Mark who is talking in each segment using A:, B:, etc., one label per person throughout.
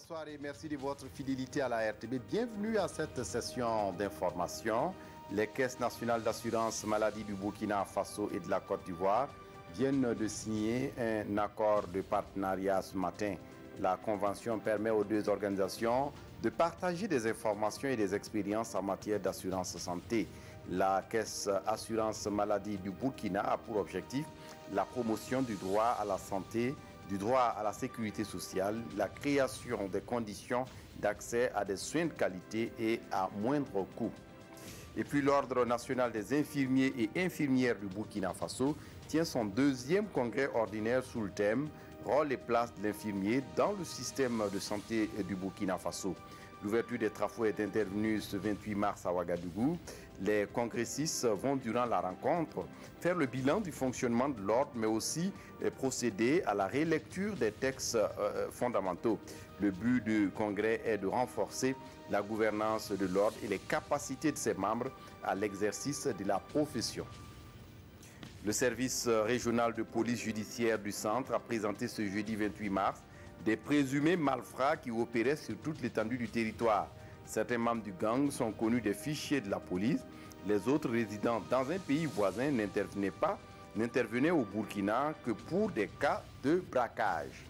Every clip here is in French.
A: bonsoir et merci de votre fidélité à la RTB. Bienvenue à cette session d'information. Les caisses nationales d'assurance maladie du Burkina Faso et de la Côte d'Ivoire viennent de signer un accord de partenariat ce matin. La convention permet aux deux organisations de partager des informations et des expériences en matière d'assurance santé. La caisse assurance maladie du Burkina a pour objectif la promotion du droit à la santé, du droit à la sécurité sociale, la création des conditions d'accès à des soins de qualité et à moindre coût. Et puis l'Ordre national des infirmiers et infirmières du Burkina Faso tient son deuxième congrès ordinaire sous le thème « Rôle et place de l'infirmier dans le système de santé du Burkina Faso ». L'ouverture des travaux est intervenue ce 28 mars à Ouagadougou. Les congressistes vont, durant la rencontre, faire le bilan du fonctionnement de l'ordre, mais aussi procéder à la rélecture des textes fondamentaux. Le but du congrès est de renforcer la gouvernance de l'ordre et les capacités de ses membres à l'exercice de la profession. Le service régional de police judiciaire du centre a présenté ce jeudi 28 mars des présumés malfrats qui opéraient sur toute l'étendue du territoire. Certains membres du gang sont connus des fichiers de la police. Les autres résidents dans un pays voisin n'intervenaient au Burkina que pour des cas de braquage.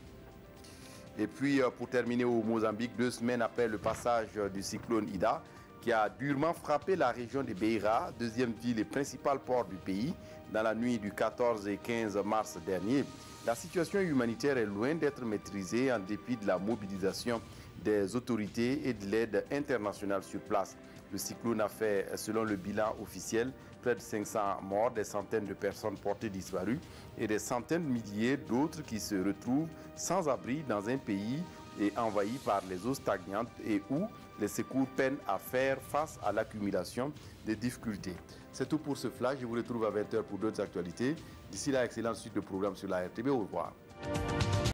A: Et puis, pour terminer au Mozambique, 2 semaines après le passage du cyclone Ida, qui a durement frappé la région de Beira, deuxième ville et principal port du pays, dans la nuit du 14 et 15 mars dernier. La situation humanitaire est loin d'être maîtrisée en dépit de la mobilisation des autorités et de l'aide internationale sur place. Le cyclone a fait, selon le bilan officiel, près de 500 morts, des centaines de personnes portées disparues et des centaines de milliers d'autres qui se retrouvent sans abri dans un pays et envahi par les eaux stagnantes et où les secours peinent à faire face à l'accumulation des difficultés. C'est tout pour ce flash. Je vous retrouve à 20 h pour d'autres actualités. D'ici là, excellente suite de programmes sur la RTB. Au revoir.